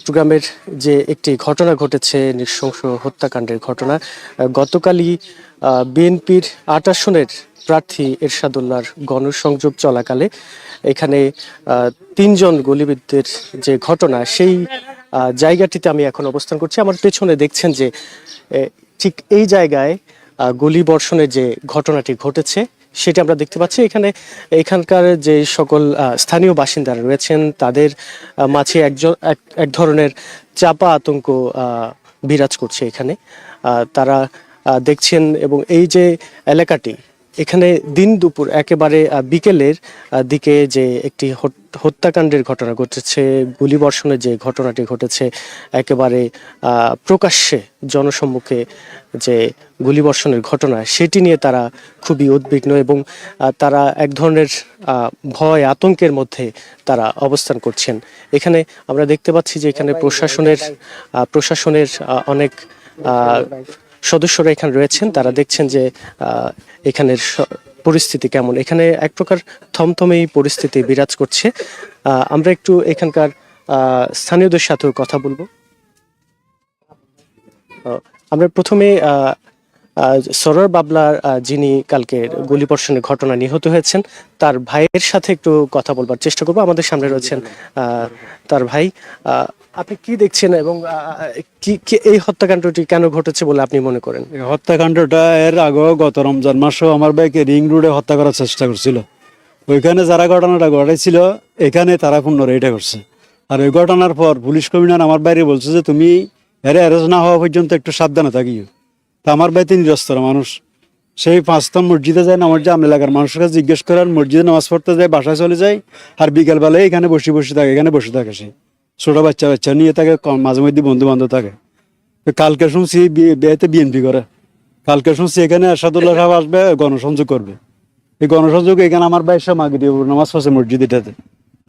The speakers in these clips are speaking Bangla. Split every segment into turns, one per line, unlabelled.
চট্টগ্রামের যে একটি ঘটনা ঘটেছে, নৃশংস হত্যাকাণ্ডের ঘটনা। গতকালই বিএনপির ২৮ আসনের প্রার্থী এরশাদুল্লাহর গণসংযোগ চলাকালে এখানে ৩ জন গুলিবিদ্ধের যে ঘটনা, সেই জায়গাটিতে আমি এখন অবস্থান করছি। আমার পেছনে দেখছেন যে ঠিক এই জায়গায় গুলিবর্ষণের যে ঘটনাটি ঘটেছে সেটি আমরা দেখতে পাচ্ছি। এখানকার যে সকল স্থানীয় বাসিন্দারা রয়েছেন তাদের মাঝে এক ধরনের চাপা আতঙ্ক বিরাজ করছে এখানে। তারা দেখছেন, এবং এই যে এলাকাটি, এখানে দিন দুপুর একেবারে বিকেলের দিকে যে একটি হত্যাকাণ্ডের ঘটনা ঘটেছে, গুলিবর্ষণের যে ঘটনাটি ঘটেছে, একেবারে প্রকাশ্যে জনসম্মুখে যে গুলিবর্ষণের ঘটনা, সেটি নিয়ে তারা খুবই উদ্বিগ্ন এবং তারা এক ধরনের ভয় আতঙ্কের মধ্যে তারা অবস্থান করছেন। এখানে আমরা দেখতে পাচ্ছি যে এখানে প্রশাসনের অনেক সদস্যরা এখানে রয়েছেন। তারা দেখছেন যে এখানের পরিস্থিতি কেমন। এখানে এক প্রকার থমথমেই পরিস্থিতি বিরাজ করছে। আমরা একটু এখানকার স্থানীয়দের সাথেও কথা বলবো। আমরা প্রথমে সরোয়ার বাবলার, যিনি কালকে গুলিবর্ষণের ঘটনা নিহত হয়েছেন, তার ভাইয়ের সাথে একটু কথা বলবার চেষ্টা করবো। আমাদের সামনে রয়েছেন তার ভাই। আপনি কি দেখছেন এবং এই হত্যাকাণ্ডটি কেন ঘটেছে বলে আপনি মনে করেন?
হত্যাকাণ্ডটা এর আগে গত রমজান মাসেও আমার ভাইকে রিং রোডে হত্যা করার চেষ্টা করছিল। ওইখানে যারা ঘটনাটা ঘটাইছিল এখানে তারা পুনরায় এটা করছে। আর ওই ঘটনার পর পুলিশ কমিশনার আমার বাইরে বলছে যে তুমি অ্যারেস্ট না হওয়া পর্যন্ত একটু সাবধানে থাকিও। তা আমার ভাই নিরস্ত্র মানুষ, সেই 5টা মসজিদে যায়, নামাজ যায়, এলাকার মানুষের কাছে জিজ্ঞেস করার, মসজিদে নামাজ পড়তে যায়, বাসায় চলে যায়, আর বিকেলবেলায় এখানে বসে থাকে, এখানে বসে থাকে। সে ছোট বাচ্চা নিয়ে থাকে, মাঝে মধ্যে বন্ধু বান্ধব থাকে। কালকে শুনছি বিয়েতে বিএনপি করে, কালকে শুনছি এখানে এরশাদুল্লাহ সাহেব আসবে, গণসংযোগ করবে। এই গণসংযোগ এখানে আমার ভাই সব মাগরিব নামাজ পড়ছে মসজিদটাতে,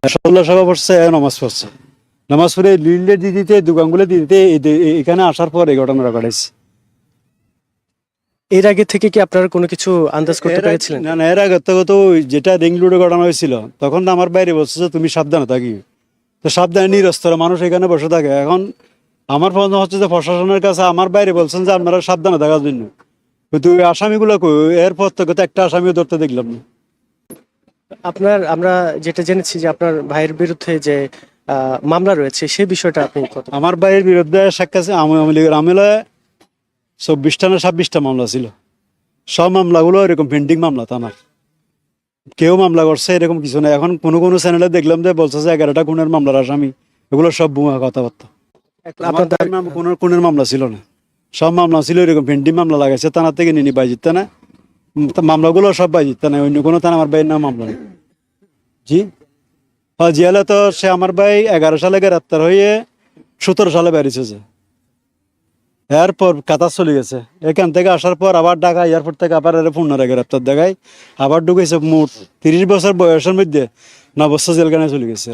এরশাদুল্লাহ সাহেব পড়ছে, নামাজ পড়ছে, নামাজ পড়ে লিল্লে দিতে দোকানগুলো দিতে এখানে আসার পর এই ঘটনাটা ঘটাইছে।
এর আগে থেকে কি আপনারা কোনো কিছু আন্দাজ করতে পেরেছিলেন?
না, এর আগে তো যেটা রিং রোডে ঘটনা হয়েছিল তখন তো আমার বাইরে বলছে যে তুমি সাবধানে থাকি। তো সাবধানে নিরস্ত্র মানুষ এখানে বসে থাকে। এখন আমার প্রশ্ন হচ্ছে যে প্রশাসনের কাছে আমার বাইরে বলছেন যে আপনারা সাবধানে থাকার জন্য, কিন্তু ওই আসামিগুলো এরপর থেকে তো একটা আসামিও ধরতে দেখলাম না।
আমরা যেটা জেনেছি যে আপনার ভাইয়ের বিরুদ্ধে যে মামলা রয়েছে, সেই বিষয়টা আপনি
আমার ভাইয়ের বিরুদ্ধে আওয়ামী লীগের আমলে 24টা না 26টা মামলা ছিল। সব মামলাগুলো এরকম পেন্ডিং মামলা, থানার কেউ মামলা করছে এরকম কিছু না। এখন কোনো চ্যানেলে দেখলাম যে বলছে যে 11টা খুনের মামলার আসামি, এগুলো সব বোমা কথাবার্তা। কোনো খুনের মামলা ছিল না, সব মামলা ছিল এরকম পেন্ডিং মামলা লাগাইছে থানা থেকে নিনি বাইজিতে না, মামলাগুলো সব বাইজিতে না, অন্য কোনো থানা আমার ভাইয়ের নাম মামলা নেই। জি জিয়ালে তো সে আমার ভাই 11 সালে গ্রেপ্তার হয়ে 17 সালে বেরিয়েছে। এরপর কাতার চলে গেছে, এখান থেকে আসার পর আবার ঢাকা এয়ারপোর্ট থেকে আবার পুনরায় গ্রেপ্তার দেখায়, আবার ঢুকেছে। মোট 30 বছর বয়সের মধ্যে 9 বছর জেলখানে চলে গেছে।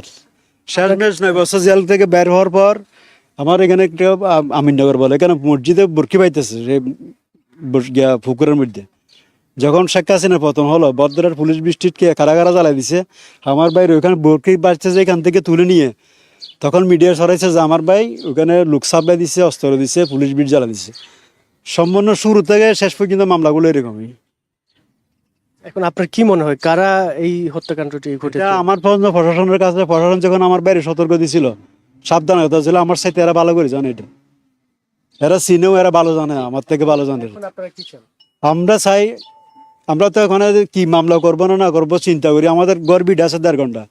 শেষমেশ 9 বছর জেল থেকে বের হওয়ার পর আমার এখানে একটা আমিননগর বলে, এখানে মসজিদে বুরকি পাইতেছে পুকুরের মধ্যে। যখন শেখ হাসিনা পতন হলো, বদরের পুলিশ বৃষ্টিকে কারাগারা জ্বালাই দিছে, আমার ভাই ওইখানে বুরকি বাঁচতেছে, এখান থেকে তুলে নিয়ে তখন মিডিয়া সরাইছে যে আমার ভাই ওখানে লোক সাপ্লাই দিছে, অস্ত্র দিছে, পুলিশ বিট জ্বালা দিছে। সম্পূর্ণ শুরু থেকে শেষ পর্যন্ত মামলাগুলো এরকমই।
এখন আপনার কি মনে হয় কারা এই হত্যাকাণ্ডটি ঘটেছে?
আমার প্রশাসনের কাছে, প্রশাসন যখন আমার বাইরে সতর্ক দিছিল, সাবধান হতে ছিল, আমার সাথে এরা ভালো করে জানে, এটা এরা চিনেও, এরা ভালো জানে, আমার থেকে ভালো জানে। আমরা চাই, আমরা তো এখানে কি মামলা করবো না করবো চিন্তা করি, আমাদের ঘর বিড আছে 1.5 ঘন্টা,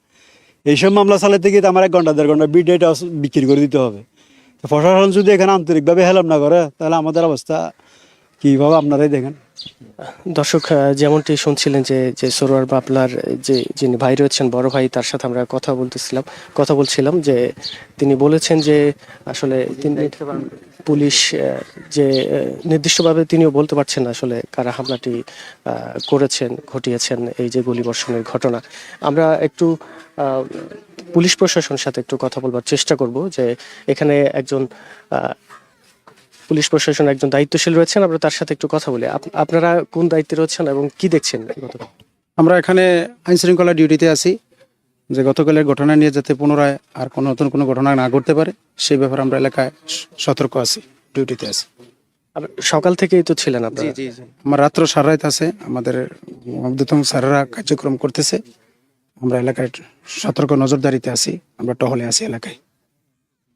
এইসব মামলা চালাতে গিয়ে আমার 1 ঘন্টা 1.5 ঘন্টা বিড এটা বিক্রি করে দিতে হবে। তো প্রশাসন যদি এখানে আন্তরিকভাবে হেল্প না করে তাহলে আমাদের অবস্থা কিভাবে আপনারাই দেখেন।
দর্শক, যেমনটি শুনছিলেন যে সরোয়ার বাবলার যিনি ভাই রয়েছেন, বড় ভাই, তার সাথে আমরা কথা বলছিলাম যে তিনি বলেছেন যে আসলে পুলিশ যে নির্দিষ্টভাবে তিনিও বলতে পারছেন না আসলে কারা হামলাটি ঘটিয়েছেন এই যে গুলিবর্ষণের ঘটনা। আমরা একটু পুলিশ প্রশাসনের সাথে একটু কথা বলবার চেষ্টা করব যে এখানে পুলিশ প্রশাসন একজন দায়িত্বশীল রয়েছেন, আমরা তার সাথে একটু কথা বলি। আপনারা কোন দায়িত্বে রয়েছেন এবং কি দেখছেন?
আমরা এখানে আইন শৃঙ্খলা ডিউটিতে আছি। যে গতকালের ঘটনা নিয়ে যাতে পুনরায় আর কোনো নতুন কোনো ঘটনা না ঘটতে পারে সেই ব্যাপারে আমরা এলাকায় সতর্ক আছি, ডিউটিতে আছি।
আর সকাল থেকেই তো ছিলেন আপনারা।
আমার রাত্র সারা রাত আছে, আমাদের ঊর্ধ্বতম স্যারেরা কার্যক্রম করতেছে, আমরা এলাকায় সতর্ক নজরদারিতে আছি, আমরা টহলে আছি এলাকায়।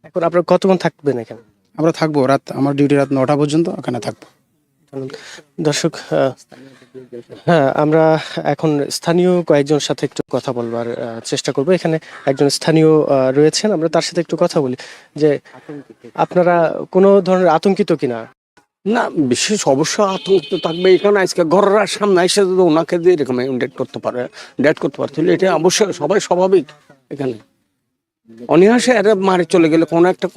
এখন আপনারা কতক্ষণ থাকবেন এখানে?
আমরা থাকবো আমার ডিউটি রাত 9টা পর্যন্ত ওখানে থাকবো।
দর্শক, হ্যাঁ, আমরা এখন স্থানীয় কয়েকজনের সাথে একটু কথা বলবার চেষ্টা করব। এখানে একজন স্থানীয় রয়েছেন, আমরা তার সাথে একটু কথা বলি যে আপনারা কোনো ধরনের আতঙ্কিত কিনা।
না, বিশেষ অবশ্য আতঙ্কিত থাকবে এখানে। আজকে ঘরের সামনে এসে যদি ওনাকে দিয়ে এরকম ডেট করতে পারছিল, এটা অবশ্যই সবাই স্বাভাবিক। এখানে অনিহাসে এরা মারে চলে গেলে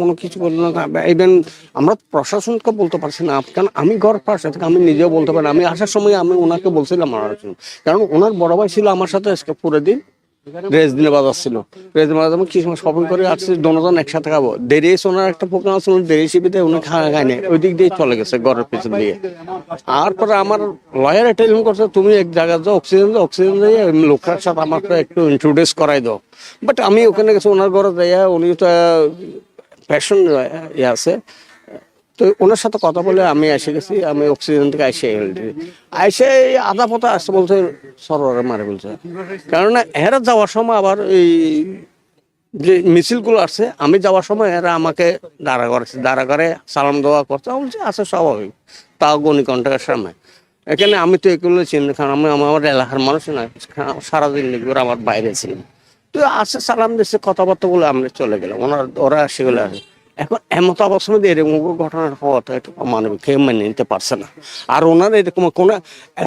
কোনো কিছু বললো না। ইভেন আমরা প্রশাসনকে বলতে পারছি না, কারণ আমি ঘর পাশে থেকে আমি নিজেও বলতে পারি। আমি আসার সময় আমি ওনাকে বলছিলাম আমার জন্য, কারণ ওনার বড় ভাই ছিল আমার সাথে আজকে পুরো দিন রেস দিনে বাজার ছিল। রেস দিনে বাজার কি সময় শপিং করে আসছি, দুজন একসাথে খাবো। দেরি এসে ওনার একটা প্রোগ্রাম আছে, দেরি শিবিতে উনি খায়নি, ওই দিক দিয়ে চলে গেছে ঘরের পিছন দিয়ে। আর পরে আমার লয়ার টেলিফোন করছে, তুমি এক জায়গায় যাও, অক্সিজেন দিয়ে লোকটার সাথে আমাকে একটু ইন্ট্রোডিউস করাই দাও। বাট আমি ওখানে গেছি ওনার ঘরে যাইয়া, উনি তো প্যাশন আছে, তো ওনার সাথে কথা বলে আমি এসে গেছি। আমি অক্সিজেন থেকে আইসে আধা পথে আসতে বলছে সরোয়ারে মারে বলছে। কেননা এরা যাওয়ার সময় আবার এই যে মিছিলগুলো আসছে, আমি যাওয়ার সময় এরা আমাকে দাঁড়া করে সালাম দেওয়া করছে। বলছে আচ্ছা স্বাভাবিক, তাও গণিকণ্ঠকের সামনে। এখানে আমি তো এগুলো চিনি, কারণ আমি আমার এলাকার মানুষ না, সারাদিন করে আমার বাইরে ছিলাম। তো আসে সালাম দিচ্ছে, কথাবার্তা বলে আমরা চলে গেলাম। ওরা সেগুলো আসে। এখন এমত অবস্থার মধ্যে এরকম ঘটনার হওয়াটা একটু মানবিক, কেউ মেনে নিতে পারছে না। আর ওনার এরকম কোনো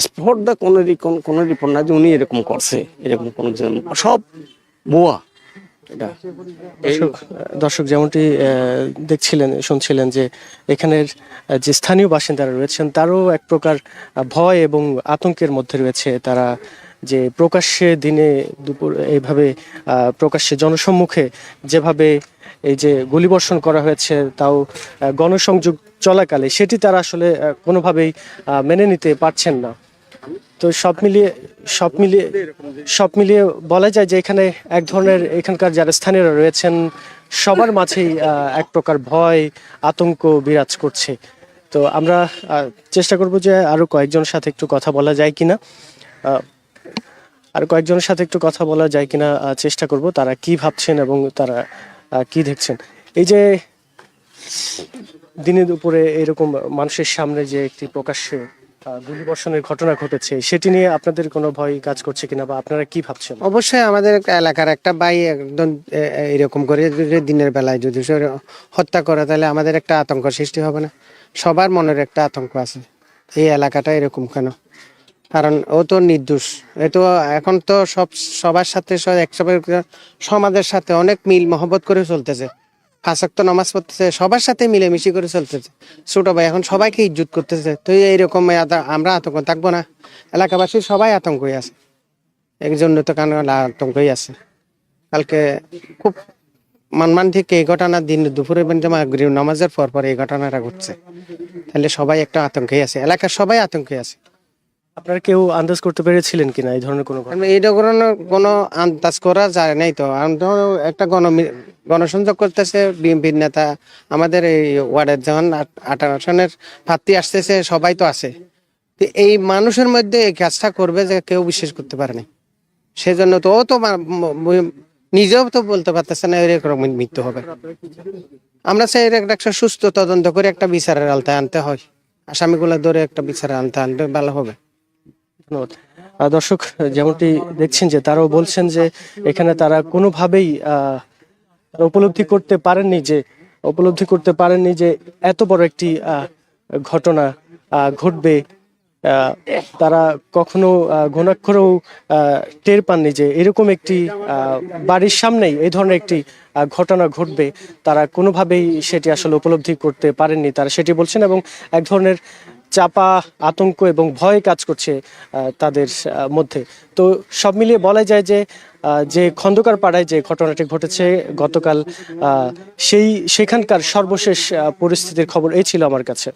স্পট দা কোনো রিপোর্ট না যে উনি এরকম করছে, এরকম কোনো সব ভুয়া। এটা
দর্শক যেমনটি শুনছিলেন যে এখানের যে স্থানীয় বাসিন্দারা রয়েছেন তারও এক প্রকার ভয় এবং আতঙ্কের মধ্যে রয়েছে। তারা যে প্রকাশ্যে দিনে দুপুর এইভাবে প্রকাশ্যে জনসম্মুখে যেভাবে এই যে গুলিবর্ষণ করা হয়েছে, তাও গণসংযোগ চলাকালে, সেটি তারা আসলে কোনোভাবেই মেনে নিতে পারছেন না। তো সব মিলিয়ে বলা যায় যে এখানে এক ধরনের, এখানকার যারা স্থানীয়রা রয়েছেন সবার মাঝেই এক প্রকার ভয় আতঙ্ক বিরাজ করছে। তো আমরা চেষ্টা করব যে আরো কয়েকজনের সাথে একটু কথা বলা যায় কিনা চেষ্টা করব, তারা কি ভাবছেন এবং তারা কি দেখছেন। এই যে দিনে দুপুরে এরকম মানুষের সামনে যে একটি প্রকাশ্যে গুলিবর্ষণের ঘটনা ঘটেছে, সেটি নিয়ে আপনাদের কোনো ভয় কাজ করছে কিনা বা আপনারা কি ভাবছেন?
অবশ্যই আমাদের এলাকার একটা ভাই একদম এরকম করে যদি দিনের বেলায় যদি সে হত্যা করে, তাহলে আমাদের একটা আতঙ্ক সৃষ্টি হবে না? সবার মনের একটা আতঙ্ক আছে, এই এলাকাটা এরকম কেন? কারণ ও তো নির্দোষ। এ তো এখন তো সবার সাথে সমাজের সাথে অনেক মিল মহব্বত করে চলতেছে, 5 ওয়াক্ত নামাজ পড়তেছে, সবার সাথে মিলেমিশি করে চলতেছে। ছোট ভাই এখন সবাইকে ইজ্জত করতেছে। তো এইরকম আমরা আতঙ্ক থাকবো না? এলাকাবাসী সবাই আতঙ্কই আছে, একজন্য তো কারণ আতঙ্কই আছে। কালকে খুব মানমান ঠিক এই ঘটনা দিন দুপুরে নামাজের পর এই ঘটনাটা ঘটছে, তাহলে সবাই একটা আতঙ্কেই আছে, এলাকার সবাই আতঙ্কে আছে।
আপনারা কেউ আন্দাজ করতে পেরেছিলেন কিনা এই ধরনের কোনো ঘটনা?
এই ধরনের কোনো আন্দাজ করা যায় নাই। তো একটা গণসংযোগ করতেছে বিএনপির নেতা, আমাদের এই ওয়ার্ডের যখন 18 আসনের প্রার্থী আসতেছে, সবাই তো আছে। এই মানুষের মধ্যে এই কাজটা করবে যে কেউ বিশ্বাস করতে পারেনি। সেজন্য তো ও তো নিজেও তো বলতে পারতেছে না এরকম মৃত্যু হবে। আমরা চাই একটা সুস্থ তদন্ত করে একটা বিচারের আওতায় আনতে হয়, আসামিগুলো ধরে একটা বিচারের আনতে ভালো হবে।
ধন্যবাদ। দর্শক, যেমনটি দেখছেন যে তারাও বলছেন যে এখানে তারা কোনোভাবেই উপলব্ধি করতে পারেননি যে এত বড় একটি ঘটনা ঘটবে। তারা কখনো ঘুণাক্ষরেও টের পাননি যে এরকম একটি বাড়ির সামনেই এই ধরনের একটি ঘটনা ঘটবে। তারা কোনোভাবেই সেটি আসলে উপলব্ধি করতে পারেননি, তারা সেটি বলছেন। এবং এক ধরনের চাপা আতঙ্ক এবং ভয় কাজ করছে তাদের মধ্যে। তো সব মিলিয়ে বলা যায় যে খন্দকার পাড়ায় যে ঘটনাটি ঘটেছে গতকাল, সেখানকার সর্বশেষ পরিস্থিতির খবর এই ছিল আমার কাছে।